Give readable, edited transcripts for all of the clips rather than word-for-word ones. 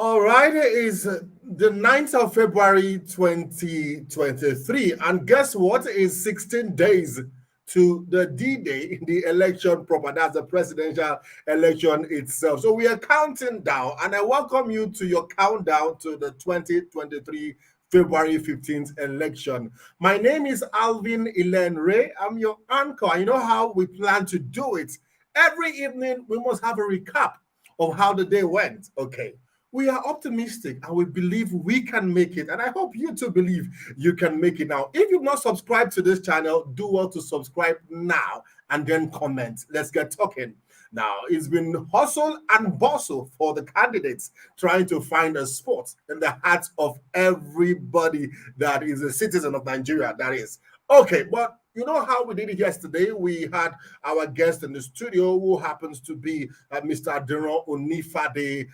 All right, it is the 9th of February 2023. And guess what? It is 16 days to the D-Day, the election proper. That's the presidential election itself. So we are counting down, and I welcome you to your countdown to the 2023 February 15th election. My name is Alvin Elen Ray. I'm your anchor. You know how we plan to do it. Every evening, we must have a recap of how the day went. Okay. We are optimistic and we believe we can make it. And I hope you too believe you can make it now. If you've not subscribed to this channel, do well to subscribe now and then comment. Let's get talking. Now, it's been hustle and bustle for the candidates trying to find a spot in the hearts of everybody that is a citizen of Nigeria, that is. Okay, but you know how we did it yesterday? We had our guest in the studio who happens to be Mr. Diran Onifade,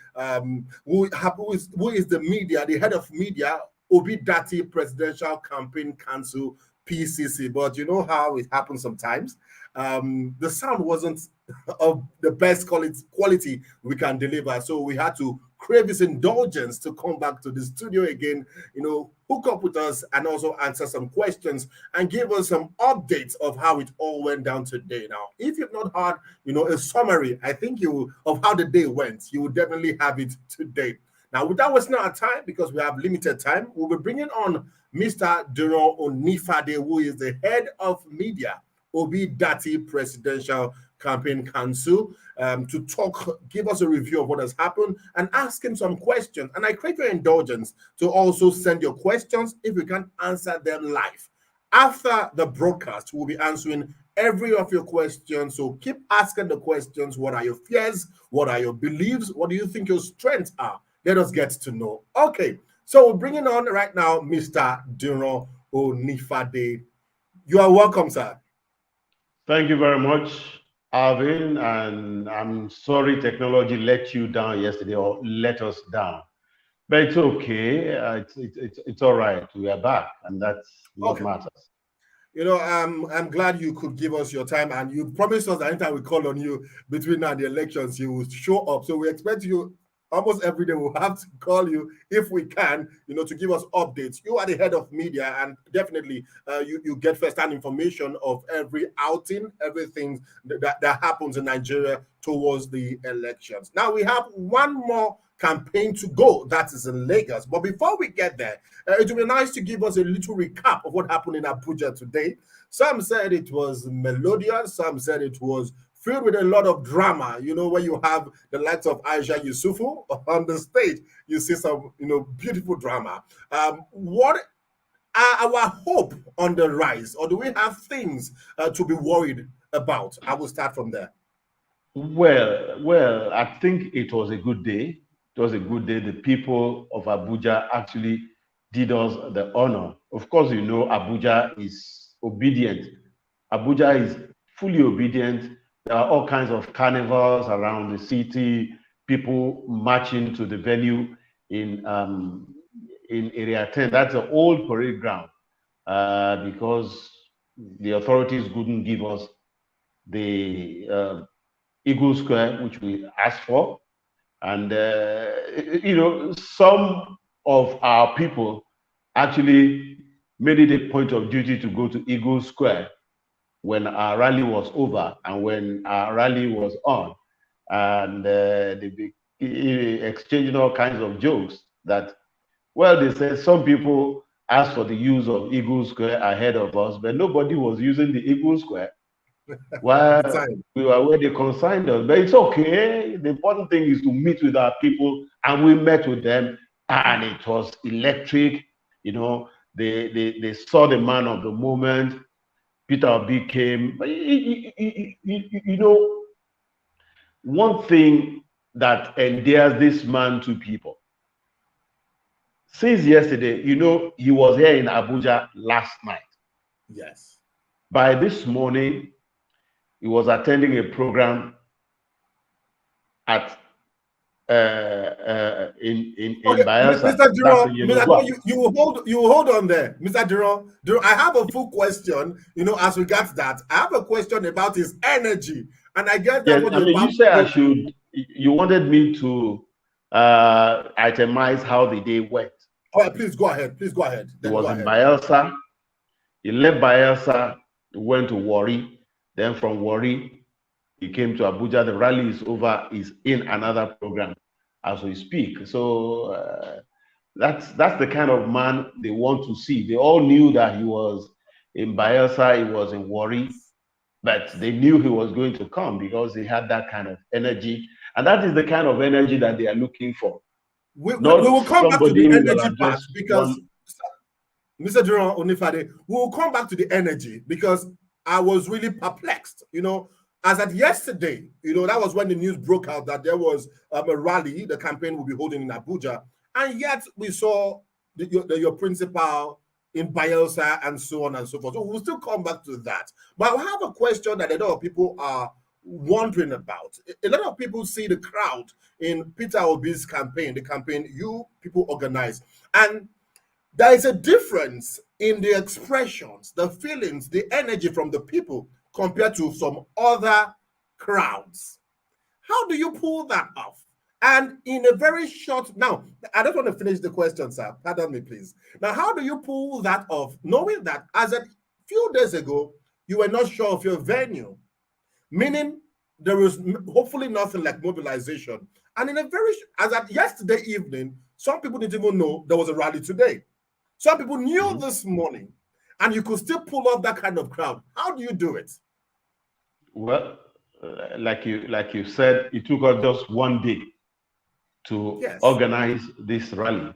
who is the media, the head of media, DATTI Presidential Campaign Council, PCC. But you know how it happens sometimes? The sound wasn't of the best quality we can deliver. So we had to crave his indulgence to come back to the studio again, hook up with us and also answer some questions and give us some updates of how it all went down today. Now, if you've not heard, a summary, I think of how the day went, you will definitely have it today. Now, without wasting our time, because we have limited time, we'll be bringing on Mr. Diran Onifade, who is the head of media, DATTI Presidential Campaign Council, to give us a review of what has happened and ask him some questions. And I crave your indulgence to also send your questions if we can answer them live. After the broadcast, we'll be answering every of your questions. So keep asking the questions. What are your fears? What are your beliefs? What do you think your strengths are? Let us get to know. Okay, so we're bringing on right now Mr. Diran Onifade. You are welcome, sir. Thank you very much, Alvin, and I'm sorry technology let you down yesterday or let us down, but it's okay. It's all right. We are back, and that's what matters. I'm glad you could give us your time, and you promised us that anytime we call on you between now and the elections, you will show up. So we expect you almost every day. We'll have to call you if we can, to give us updates. You are the head of media, and definitely you get first-hand information of every outing, everything that happens in Nigeria towards the elections. Now, we have one more campaign to go. That is in Lagos. But before we get there, it would be nice to give us a little recap of what happened in Abuja today. Some said it was melodious. Some said it was filled with a lot of drama. When you have the likes of Aisha Yusufu on the stage, you see some, beautiful drama. What are our hope on the rise, or do we have things to be worried about? I will start from there. Well, I think it was a good day. It was a good day. The people of Abuja actually did us the honor. Of course, Abuja is obedient. Abuja is fully obedient. There are all kinds of carnivals around the city, people marching to the venue in Area 10. That's an old parade ground because the authorities couldn't give us the Eagle Square, which we asked for. And, some of our people actually made it a point of duty to go to Eagle Square when our rally was over and when our rally was on. And they be exchanging all kinds of jokes that, they said some people asked for the use of Eagle Square ahead of us, but nobody was using the Eagle Square. While we were where they consigned us. But it's okay. The important thing is to meet with our people, and we met with them, and it was electric. They saw the man of the moment. Peter Obi came. One thing that endears this man to people. Since yesterday, he was here in Abuja last night. Yes. By this morning, he was attending a program at in Bayelsa. Mr. Diran, you hold on there, Mr. Diran. I have a full question. As regards that, I have a question about his energy, and I guess that. Yes, you said I should. You wanted me to itemize how the day went. All right, please go ahead. Please go ahead. He was in Bayelsa. He left Bayelsa, went to Warri. Then from Warri, he came to Abuja. The rally is over. He's in another program as we speak. So that's the kind of man they want to see. They all knew that he was in Bayelsa, he was in Warri, but they knew he was going to come because he had that kind of energy. And that is the kind of energy that they are looking for. We will come back to the energy part because, Mr. Diran, Onifade, we will come back to the energy because I was really perplexed. You know, as at yesterday, you know, that was when the news broke out that there was a rally the campaign will be holding in Abuja. And yet we saw your principal in Bayelsa and so on and so forth. So we'll still come back to that. But I have a question that a lot of people are wondering about. A lot of people see the crowd in Peter Obi's campaign, the campaign you people organize. And there is a difference in the expressions, the feelings, the energy from the people compared to some other crowds. How do you pull that off? And in a very short, now, I don't want to finish the question, sir. Pardon me, please. Now, how do you pull that off, knowing that as a few days ago, you were not sure of your venue, meaning there was hopefully nothing like mobilization. And in a very, as at yesterday evening, some people didn't even know there was a rally today. Some people knew this morning, and you could still pull off that kind of crowd. How do you do it? Well, like you said, it took us just one day to organize this rally.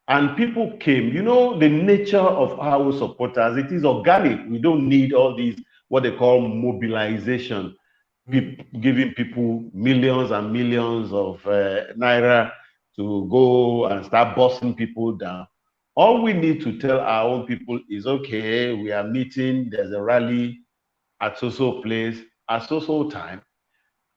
And people came. You know, the nature of our supporters, it is organic. We don't need all these, what they call mobilization, giving people millions and millions of naira to go and start busting people down. All we need to tell our own people is, okay, we are meeting, there's a rally at so-so place, at so-so time,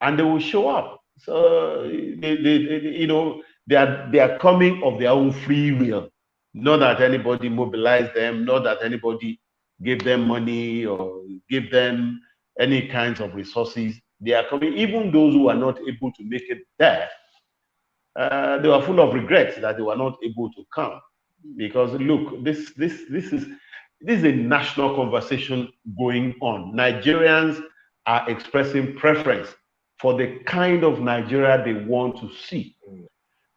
and they will show up. So, you know, they are coming of their own free will. Not that anybody mobilized them, not that anybody gave them money or gave them any kinds of resources. They are coming, even those who are not able to make it there. They were full of regrets that they were not able to come. Because look, this is a national conversation going on. Nigerians are expressing preference for the kind of Nigeria they want to see,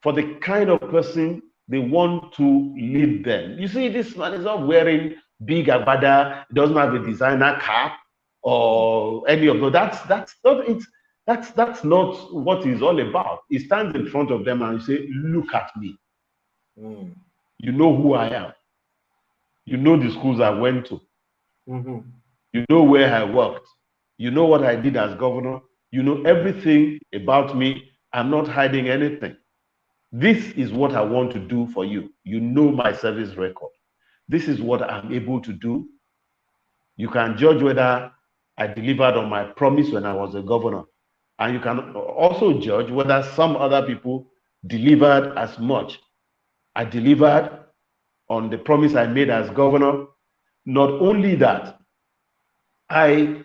for the kind of person they want to lead them. You see, this man is not wearing big agbada, doesn't have a designer cap or any of those. That's not it. That's not what he's all about. He stands in front of them and say, "Look at me. You know who I am. You know the schools I went to. You know where I worked. You know what I did as governor. You know everything about me. I'm not hiding anything. This is what I want to do for you. You know my service record. This is what I'm able to do. You can judge whether I delivered on my promise when I was a governor. And you can also judge whether some other people delivered as much. I delivered on the promise I made as governor. Not only that, I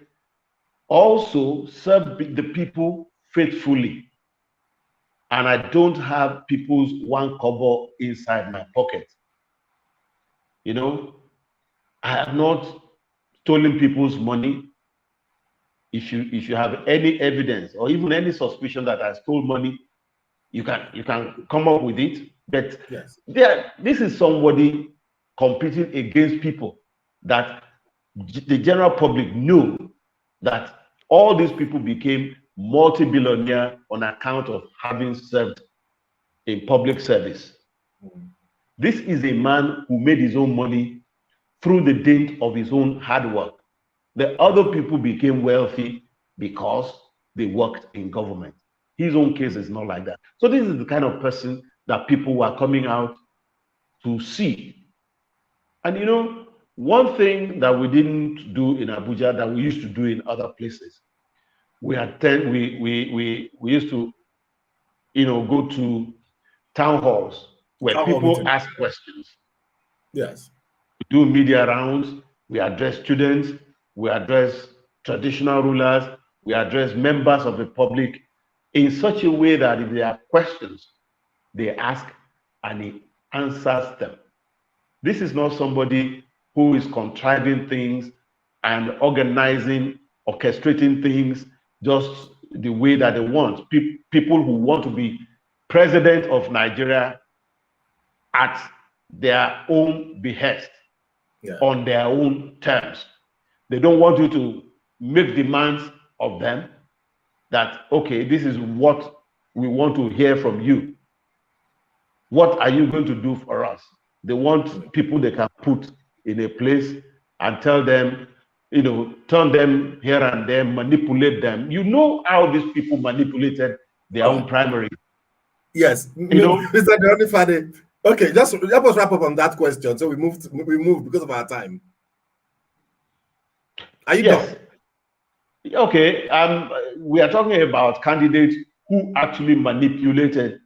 also serve the people faithfully. And I don't have people's one kobo inside my pocket. You know, I have not stolen people's money. If you have any evidence or even any suspicion that I stole money, you can come up with it. But this is somebody competing against people that the general public knew that all these people became multi-billionaire on account of having served in public service. This is a man who made his own money through the dint of his own hard work. The other people became wealthy because they worked in government. His own case is not like that. So this is the kind of person that people were coming out to see. And you know, one thing that we didn't do in Abuja that we used to do in other places, we used to, you know, go to town halls where people ask questions. Yes. We do media rounds, we address students, we address traditional rulers, we address members of the public in such a way that if there are questions, they ask and he answers them. This is not somebody who is contriving things and organizing, orchestrating things just the way that they want. People who want to be president of Nigeria at their own behest, on their own terms. They don't want you to make demands of them that, okay, this is what we want to hear from you. What are you going to do for us? They want people they can put in a place and tell them, you know, turn them here and there, manipulate them. You know how these people manipulated their own primary. Yes, you know, Mr. Onifade. Okay, just help us wrap up on that question. So we moved because of our time. Are you done? Okay. We are talking about candidates who actually manipulated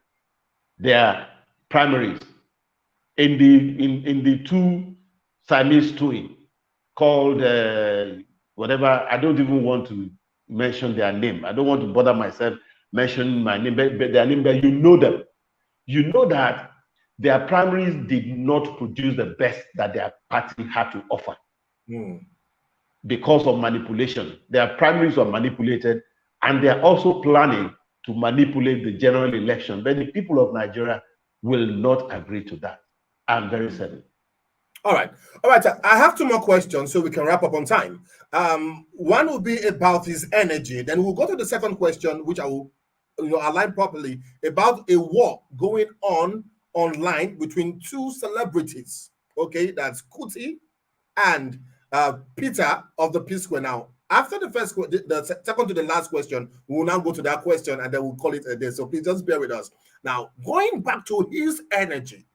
their primaries in the two Siamese twins called whatever. I don't even want to mention their name. I don't want to bother myself mentioning my name, but their name. But you know them. You know that their primaries did not produce the best that their party had to offer because of manipulation. Their primaries were manipulated, and they are also planning to manipulate the general election. But the people of Nigeria will not agree to that. I'm very certain. All right. I have two more questions so we can wrap up on time. One will be about his energy. Then we'll go to the second question, which I will align properly, about a war going on online between two celebrities. Okay, that's Kuti and Peter of the P Square. Now, after the second to the last question, we will now go to that question and then we'll call it a day. So please just bear with us. Now, going back to his energy,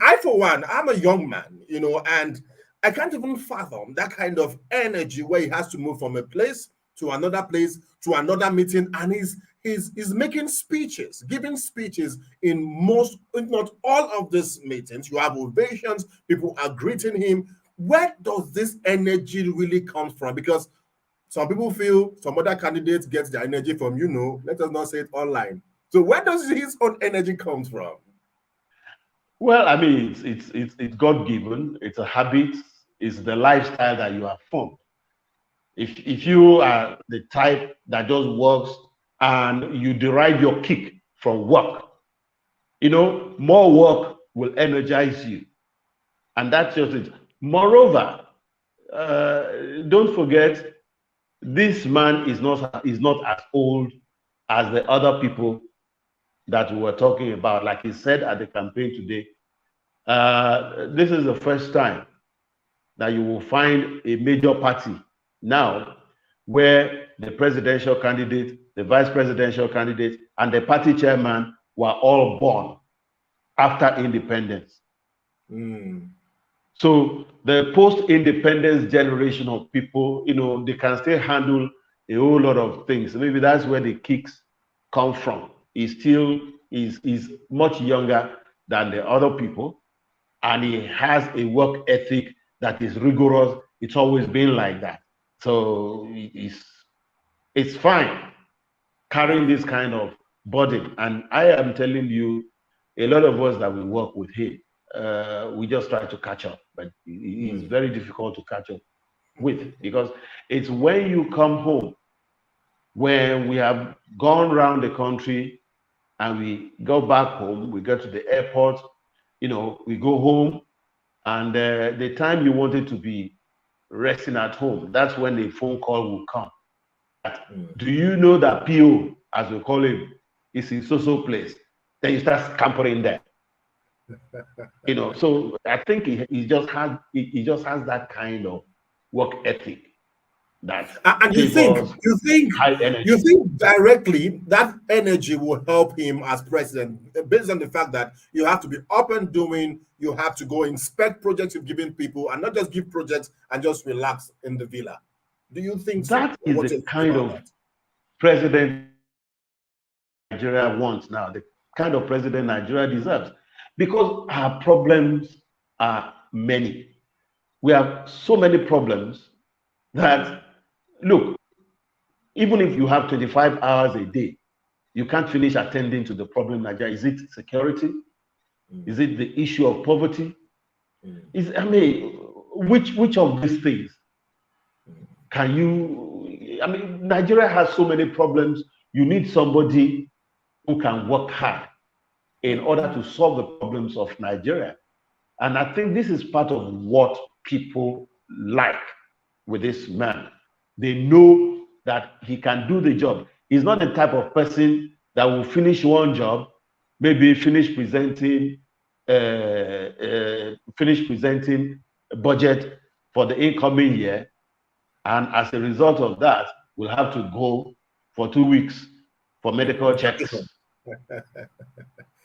I, for one, I'm a young man, and I can't even fathom that kind of energy where he has to move from a place to another meeting, and he's making speeches, giving speeches in most, if not all of these meetings. You have ovations, people are greeting him. Where does this energy really come from? Because some people feel some other candidates get their energy from, let us not say it online. So where does his own energy come from? Well, I mean, it's God-given. It's a habit. It's the lifestyle that you have formed. If you are the type that just works and you derive your kick from work, more work will energize you. And that's just it. Moreover, don't forget, this man is not as old as the other people that we were talking about. Like he said at the campaign today, this is the first time that you will find a major party now where the presidential candidate, the vice presidential candidate, and the party chairman were all born after independence. So the post-independence generation of people, they can still handle a whole lot of things. Maybe that's where the kicks come from. He's much younger than the other people, and he has a work ethic that is rigorous. It's always been like that. So it's fine carrying this kind of burden. And I am telling you, a lot of us that we work with him, we just try to catch up, but it's very difficult to catch up with, because it's when you come home, when we have gone around the country and we go back home, we go to the airport, we go home, and the time you wanted to be resting at home, that's when the phone call will come. Do you know that PO, as we call him, is in so place? Then you start scampering there. So I think he just has that kind of work ethic. And you think directly that energy will help him as president, based on the fact that you have to be up and doing, you have to go inspect projects you've given people, and not just give projects and just relax in the villa. Do you think that is the kind of president Nigeria wants now, the kind of president Nigeria deserves? Because our problems are many. We have so many problems that, look, even if you have 25 hours a day, You can't finish attending to the problem in Nigeria. Is it security? Is it the issue of poverty? I mean, which of these things can you? I mean, Nigeria has so many problems. You need somebody who can work hard in order to solve the problems of Nigeria. And I think this is part of what people like with this man. They know that he can do the job. He's not the type of person that will finish one job, maybe finish presenting a budget for the incoming year, and as a result of that, we'll have to go for 2 weeks for medical checks.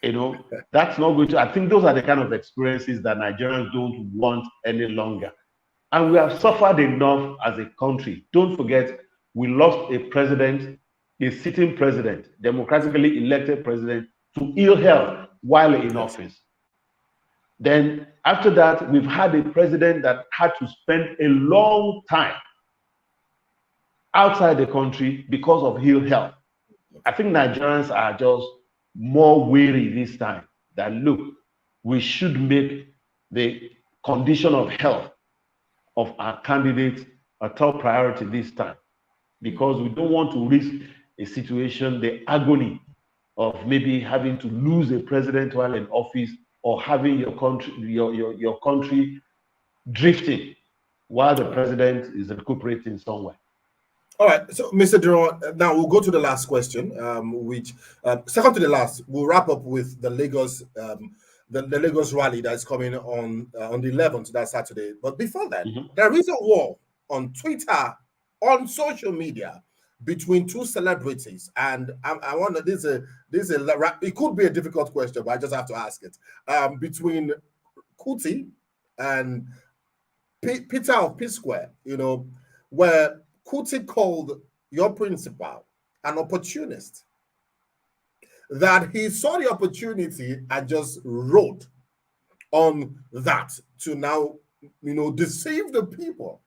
You know, that's not going to, I think those are the kind of experiences that Nigerians don't want any longer. And we have suffered enough as a country. Don't forget, we lost a president, a sitting president, democratically elected president, to ill health while in office. Then after that, we've had a president that had to spend a long time outside the country because of ill health. I think Nigerians are just more wary this time that, look, we should make the condition of health of our candidates a top priority this time, because we don't want to risk a situation, the agony of maybe having to lose a president while in office, or having your country drifting while the president is recuperating somewhere. All right, so Mr. Diran, now we'll go to the last question, which second to the last, we'll wrap up with the Lagos, the Lagos rally that's coming on the 11th, that Saturday. But before that, there is a war on Twitter, on social media, between two celebrities, and I wonder, it could be a difficult question, but I just have to ask it. Between Kuti and Peter of P Square, you know, where Kuti called your principal an opportunist, that he saw the opportunity and just wrote on that to now, you know, deceive the people.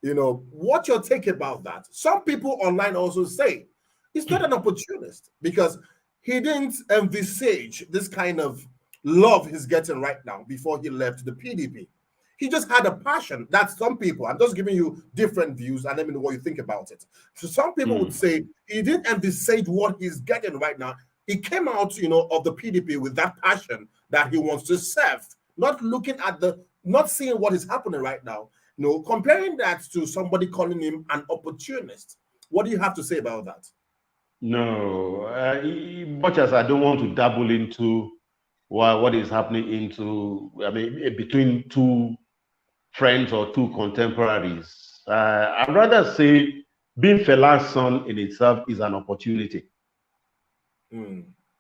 You know, what's your take about that? Some people online also say he's not an opportunist because he didn't envisage this kind of love he's getting right now before he left the PDP. He just had a passion. That's some people. I'm just giving you different views and let me know what you think about it. So some people would say he didn't envisage what he's getting right now. He came out, you know, of the PDP with that passion that he wants to serve, not looking at not seeing what is happening right now. You know, comparing that to somebody calling him an opportunist. What do you have to say about that? No, much as I don't want to dabble into what is happening between two friends or two contemporaries, I'd rather say being Fela's son in itself is an opportunity.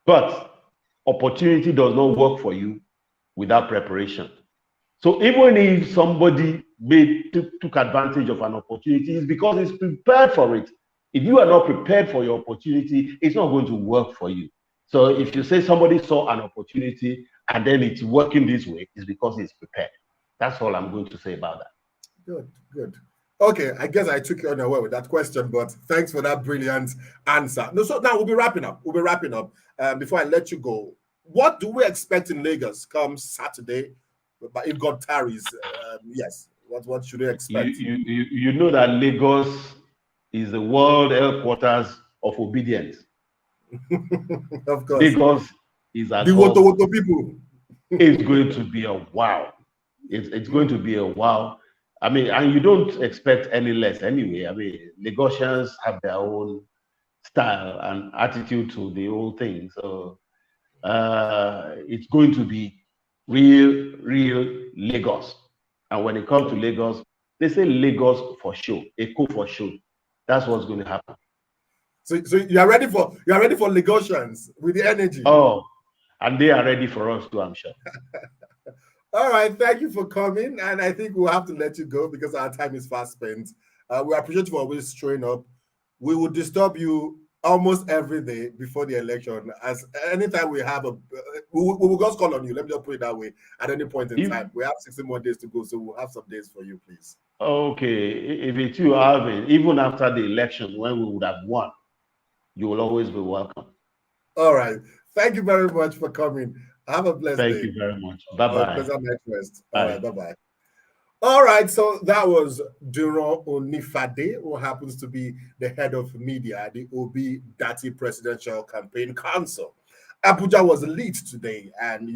But opportunity does not work for you without preparation. So even if somebody took advantage of an opportunity, it's because he's prepared for it. If you are not prepared for your opportunity, it's not going to work for you. So if you say somebody saw an opportunity and then it's working this way, it's because he's prepared. That's all I'm going to say about that. Good, good. Okay, I guess I took you unaware with that question, but thanks for that brilliant answer. No, so now we'll be wrapping up. Before I let you go, what do we expect in Lagos come Saturday? But if God tarries, yes. What should we expect? You know that Lagos is the world headquarters of obedience. Of course. Lagos is the Woto people. It's going to be a wow. It's going to be a wow. I mean, and you don't expect any less anyway. I mean, Lagosians have their own style and attitude to the whole thing. So it's going to be real Lagos. And when it comes to Lagos, they say Lagos for show, Echo for show. That's what's going to happen. So you are ready for Lagosians with the energy. Oh, and they are ready for us too, I'm sure. All right, thank you for coming, and I think we'll have to let you go because our time is fast spent. We appreciate you for always showing up. We will disturb you almost every day before the election. As anytime we have we will just call on you. Let me just put it that way. At any point in time, we have 16 more days to go, so we'll have some days for you, please. Okay, if it's you, Alvin, even after the election when we would have won, you will always be welcome. All right. Thank you very much for coming. Have a blessed Thank day. you very much. Bye-bye. Pleasant night rest. All Bye. right. Bye-bye. All right, so that was Diran Onifade, who happens to be the head of media at the DATTI Presidential Campaign Council. Abuja was lit today, and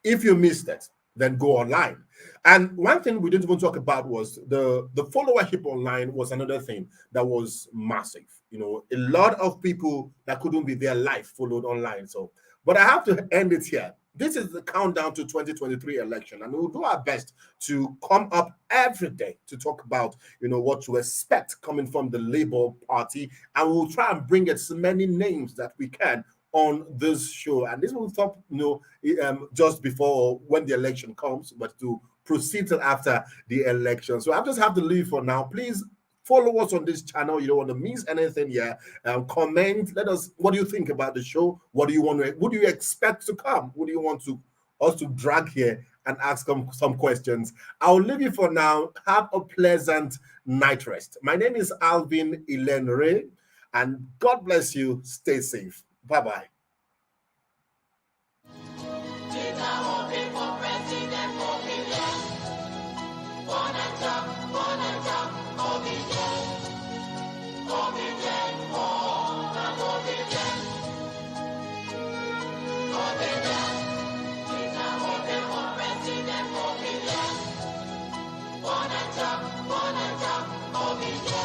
if you missed it, then go online. And one thing we didn't even talk about was the followership online was another thing that was massive. A lot of people that couldn't be there live followed online. So, but I have to end it here. This is the countdown to 2023 election, and we'll do our best to come up every day to talk about what to expect coming from the Labour Party, and we'll try and bring as many names that we can on this show. And this will stop just before when the election comes, but to proceed till after the election. So I just have to leave for now. Please follow us on this channel. You don't want to miss anything here. Comment. Let us. What do you think about the show? What do you want to? What do you expect to come? What do you want us to drag here and ask some questions? I'll leave you for now. Have a pleasant night rest. My name is Alvin Ilenre, and God bless you. Stay safe. Bye-bye. Wanna jump,